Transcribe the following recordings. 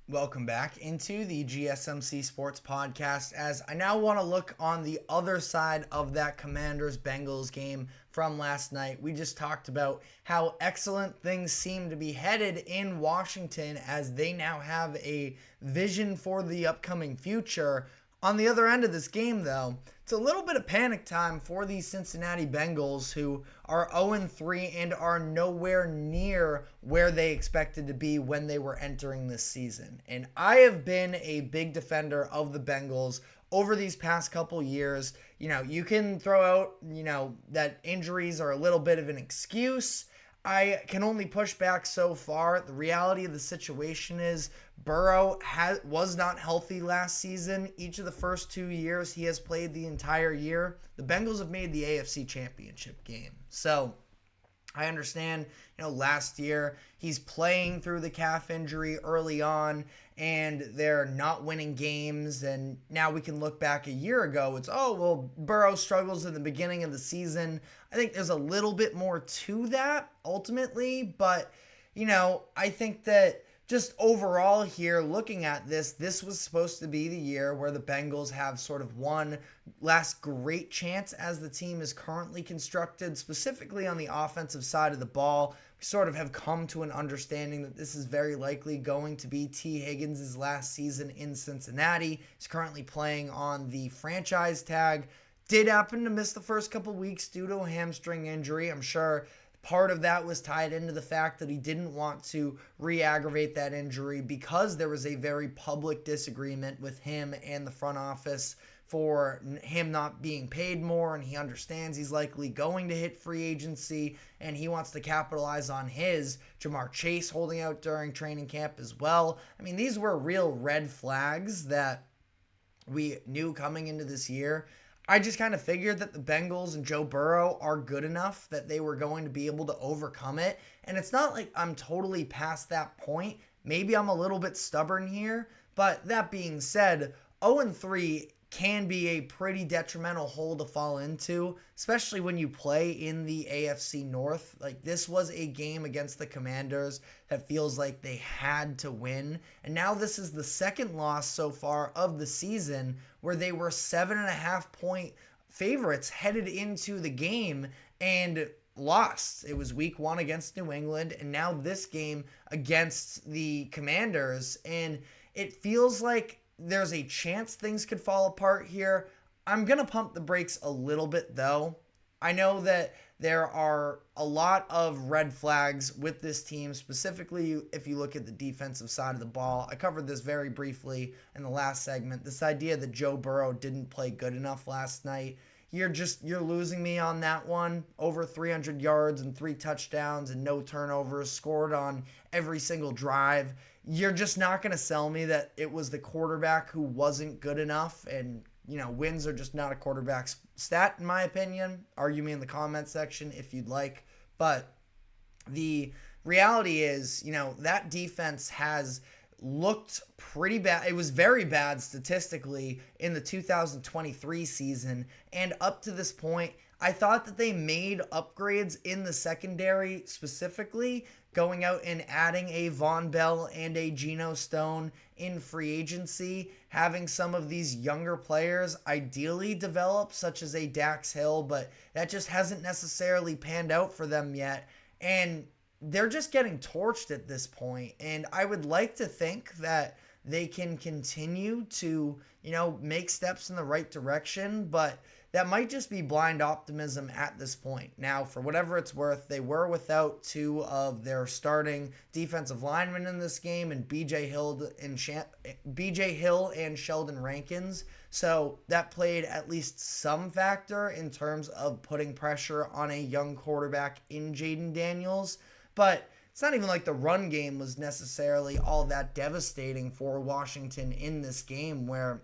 Welcome back into the GSMC Sports Podcast as I now want to look on the other side of that Commanders Bengals game from last night. We just talked about how excellent things seem to be headed in Washington as they now have a vision for the upcoming future. On the other end of this game, though, it's a little bit of panic time for the Cincinnati Bengals, who are 0-3 and are nowhere near where they expected to be when they were entering this season. And I have been a big defender of the Bengals over these past couple years. You can throw out, that injuries are a little bit of an excuse. I can only push back so far. The reality of the situation is Burrow was not healthy last season. Each of the first 2 years he has played the entire year. The Bengals have made the AFC Championship game. So I understand, last year he's playing through the calf injury early on and they're not winning games. And now we can look back a year ago. It's, Burrow struggles in the beginning of the season. I think there's a little bit more to that ultimately. But, I think that just overall here, looking at this was supposed to be the year where the Bengals have sort of one last great chance as the team is currently constructed, specifically on the offensive side of the ball. We sort of have come to an understanding that this is very likely going to be T. Higgins' last season in Cincinnati. He's currently playing on the franchise tag. Did happen to miss the first couple weeks due to a hamstring injury. I'm sure part of that was tied into the fact that he didn't want to re-aggravate that injury because there was a very public disagreement with him and the front office for him not being paid more, and he understands he's likely going to hit free agency, and he wants to capitalize on his. Jamar Chase holding out during training camp as well. I mean, these were real red flags that we knew coming into this year. I just kind of figured that the Bengals and Joe Burrow are good enough that they were going to be able to overcome it. And it's not like I'm totally past that point. Maybe I'm a little bit stubborn here. But that being said, 0-3 can be a pretty detrimental hole to fall into, especially when you play in the AFC North. Like, this was a game against the Commanders that feels like they had to win. And now this is the second loss so far of the season where they were 7.5-point favorites headed into the game and lost. It was week 1 against New England, and now this game against the Commanders. And it feels like there's a chance things could fall apart here. I'm going to pump the brakes a little bit, though. I know that there are a lot of red flags with this team, specifically if you look at the defensive side of the ball. I covered this very briefly in the last segment. This idea that Joe Burrow didn't play good enough last night. You're losing me on that one. Over 300 yards and 3 touchdowns and no turnovers, scored on every single drive. You're just not going to sell me that it was the quarterback who wasn't good enough. And, wins are just not a quarterback's stat, in my opinion. Argue me in the comment section if you'd like. But the reality is, that defense has looked pretty bad. It was very bad statistically in the 2023 season. And up to this point, I thought that they made upgrades in the secondary, specifically going out and adding a Von Bell and a Geno Stone in free agency, having some of these younger players ideally develop, such as a Dax Hill, but that just hasn't necessarily panned out for them yet. And they're just getting torched at this point. And I would like to think that they can continue to, make steps in the right direction, but that might just be blind optimism at this point. Now, for whatever it's worth, they were without 2 of their starting defensive linemen in this game, and BJ Hill and Sheldon Rankins. So that played at least some factor in terms of putting pressure on a young quarterback in Jaden Daniels. But it's not even like the run game was necessarily all that devastating for Washington in this game, where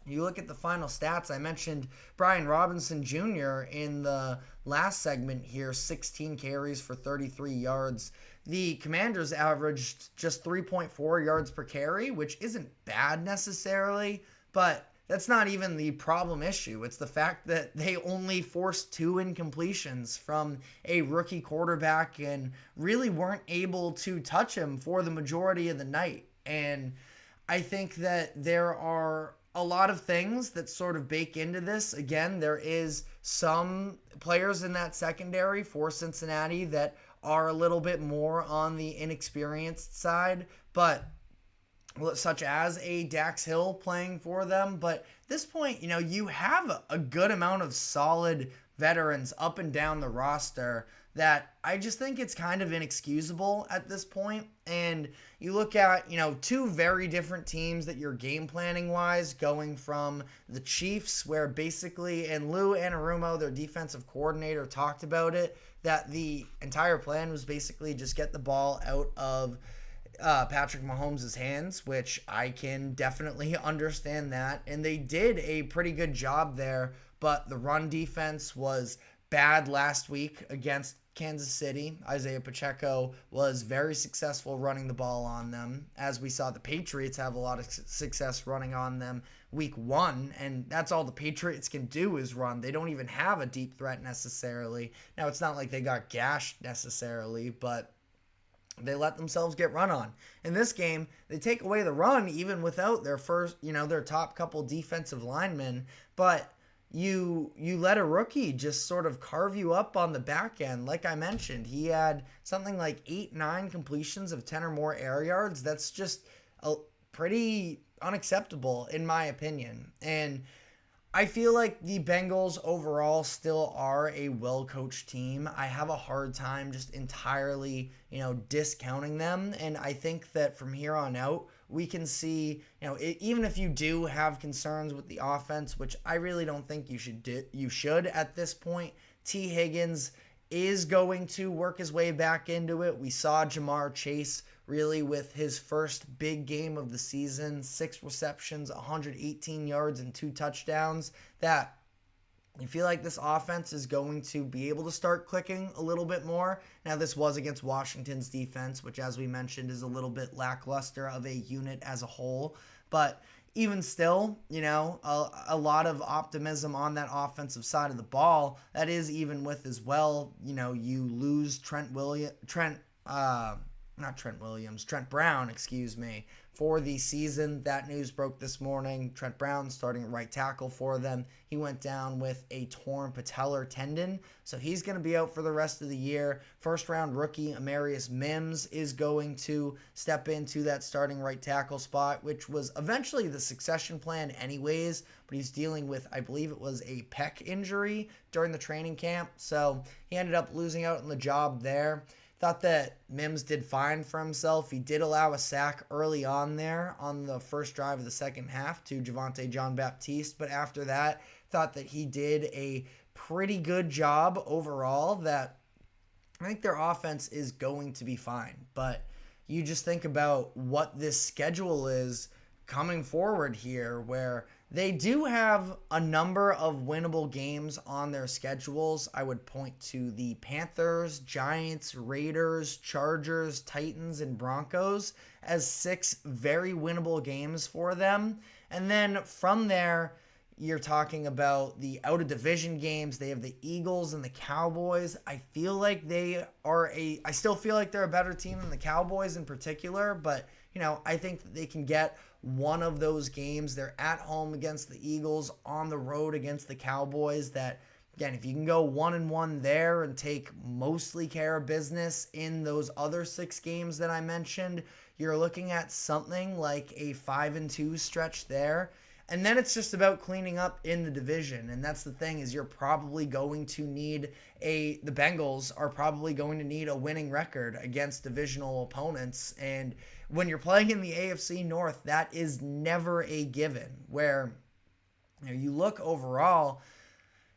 you look at the final stats. I mentioned Brian Robinson Jr. in the last segment here, 16 carries for 33 yards. The Commanders averaged just 3.4 yards per carry, which isn't bad necessarily, but that's not even the problem issue. It's the fact that they only forced 2 incompletions from a rookie quarterback and really weren't able to touch him for the majority of the night. And I think that there are a lot of things that sort of bake into this. Again, there is some players in that secondary for Cincinnati that are a little bit more on the inexperienced side, but such as a Dax Hill playing for them. But at this point, you have a good amount of solid veterans up and down the roster that I just think it's kind of inexcusable at this point. And you look at, two very different teams that you're game planning wise, going from the Chiefs, where basically, and Lou Anarumo, their defensive coordinator, talked about it, that the entire plan was basically just get the ball out of Patrick Mahomes' hands, which I can definitely understand that. And they did a pretty good job there, but the run defense was bad last week against Kansas City. Isaiah Pacheco was very successful running the ball on them. As we saw, the Patriots have a lot of success running on them week 1, and that's all the Patriots can do is run. They don't even have a deep threat necessarily. Now, it's not like they got gashed necessarily, but they let themselves get run on. In this game, they take away the run even without their their top couple defensive linemen, but you let a rookie just sort of carve you up on the back end. Like I mentioned, he had something like 8-9 completions of 10 or more air yards. That's just pretty unacceptable in my opinion. And I feel like the Bengals overall still are a well-coached team. I have a hard time just entirely, discounting them. And I think that from here on out, we can see, even if you do have concerns with the offense, which I really don't think you should at this point, T. Higgins is going to work his way back into it. We saw Jamar Chase really with his first big game of the season, 6 receptions, 118 yards, and 2 touchdowns, that you feel like this offense is going to be able to start clicking a little bit more. Now, this was against Washington's defense, which, as we mentioned, is a little bit lackluster of a unit as a whole. But even still, a lot of optimism on that offensive side of the ball. That is even with as well, you lose Trent Brown, for the season. That news broke this morning. Trent Brown starting at right tackle for them. He went down with a torn patellar tendon, so he's going to be out for the rest of the year. First round rookie Amarius Mims is going to step into that starting right tackle spot, which was eventually the succession plan anyways, but he's dealing with, I believe it was a pec injury during the training camp, so he ended up losing out on the job there. Thought that Mims did fine for himself. He did allow a sack early on there on the first drive of the second half to Javonte Jean-Baptiste, but after that, thought that he did a pretty good job overall. That I think their offense is going to be fine, but you just think about what this schedule is coming forward here, where they do have a number of winnable games on their schedules. I would point to the Panthers, Giants, Raiders, Chargers, Titans, and Broncos as 6 very winnable games for them. And then from there, you're talking about the out-of-division games. They have the Eagles and the Cowboys. I still feel like they're a better team than the Cowboys in particular, but I think that they can get one of those games. They're at home against the Eagles, on the road against the Cowboys. That, again, if you can go 1-1 there and take mostly care of business in those other 6 games that I mentioned, you're looking at something like a 5-2 stretch there. And then it's just about cleaning up in the division. And that's the thing, is you're probably going to need the Bengals are probably going to need a winning record against divisional opponents. And when you're playing in the AFC North, that is never a given. Where you look overall,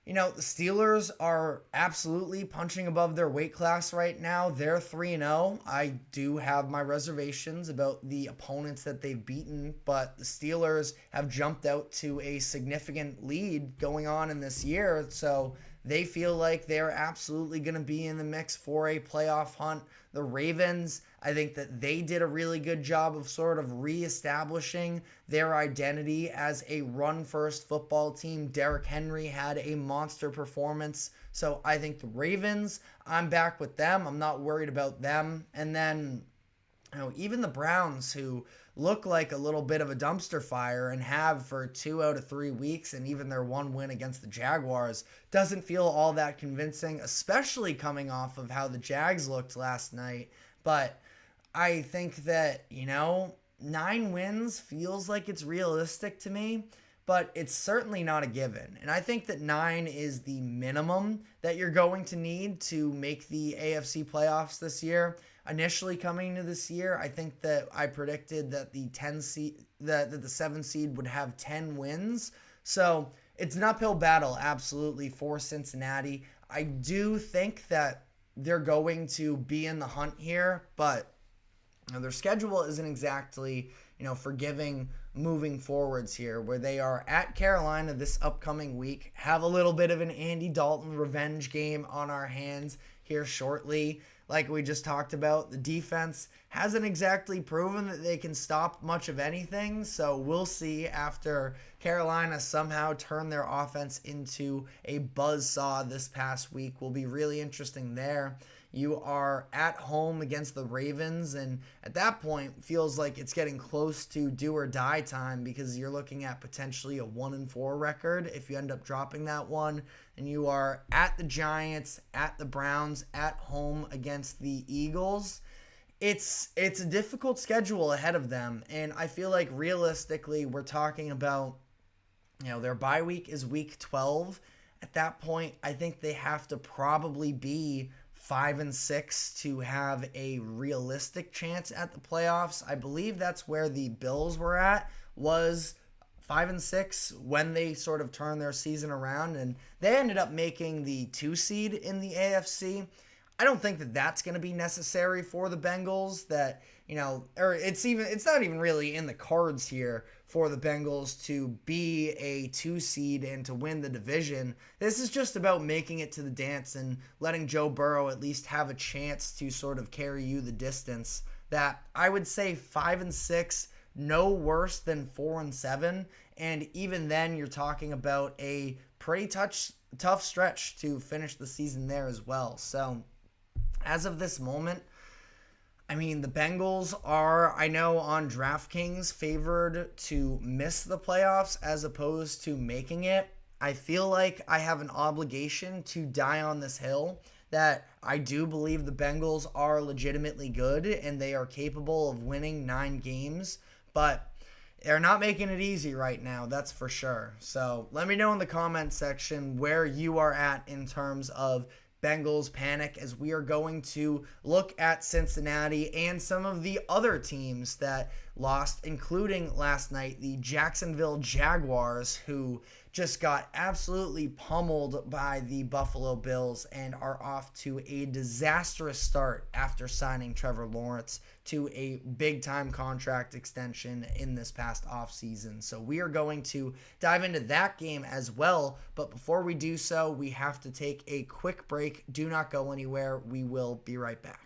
the Steelers are absolutely punching above their weight class right now. They're 3-0. I do have my reservations about the opponents that they've beaten, but the Steelers have jumped out to a significant lead going on in this year, so they feel like they're absolutely going to be in the mix for a playoff hunt. The Ravens, I think that they did a really good job of sort of reestablishing their identity as a run-first football team. Derrick Henry had a monster performance. So I think the Ravens, I'm back with them. I'm not worried about them. And then, even the Browns, who look like a little bit of a dumpster fire and have for 2 out of 3 weeks, and even their one win against the Jaguars doesn't feel all that convincing, especially coming off of how the Jags looked last night. But I think that, 9 wins feels like it's realistic to me, but it's certainly not a given. And I think that 9 is the minimum that you're going to need to make the AFC playoffs this year. Initially coming into this year, I think that I predicted that the 7 seed would have 10 wins. So it's an uphill battle, absolutely, for Cincinnati. I do think that they're going to be in the hunt here, but their schedule isn't exactly, forgiving moving forwards here, where they are at Carolina this upcoming week, have a little bit of an Andy Dalton revenge game on our hands here shortly. Like we just talked about, the defense hasn't exactly proven that they can stop much of anything, so we'll see after Carolina somehow turned their offense into a buzzsaw this past week. Will be really interesting there. You are at home against the Ravens, and at that point, feels like it's getting close to do or die time, because you're looking at potentially a 1-4 record if you end up dropping that one. And you are at the Giants, at the Browns, at home against the Eagles. It's a difficult schedule ahead of them, and I feel like realistically, we're talking about, their bye week is week 12. At that point, I think they have to probably be 5-6 to have a realistic chance at the playoffs. I believe that's where the Bills were at, was 5-6 when they sort of turned their season around, and they ended up making the 2 seed in the AFC. I don't think that that's going to be necessary for the Bengals, that, or it's not even really in the cards here for the Bengals to be a 2 seed and to win the division. This is just about making it to the dance and letting Joe Burrow at least have a chance to sort of carry you the distance. That I would say 5-6, no worse than 4-7, and even then you're talking about a pretty tough stretch to finish the season there as well. So as of this moment, the Bengals are, I know, on DraftKings favored to miss the playoffs as opposed to making it. I feel like I have an obligation to die on this hill, that I do believe the Bengals are legitimately good and they are capable of winning 9 games, but they're not making it easy right now, that's for sure. So let me know in the comment section where you are at in terms of Bengals panic, as we are going to look at Cincinnati and some of the other teams that lost, including last night, the Jacksonville Jaguars, who just got absolutely pummeled by the Buffalo Bills and are off to a disastrous start after signing Trevor Lawrence to a big-time contract extension in this past offseason. So we are going to dive into that game as well, but before we do so, we have to take a quick break. Do not go anywhere. We will be right back.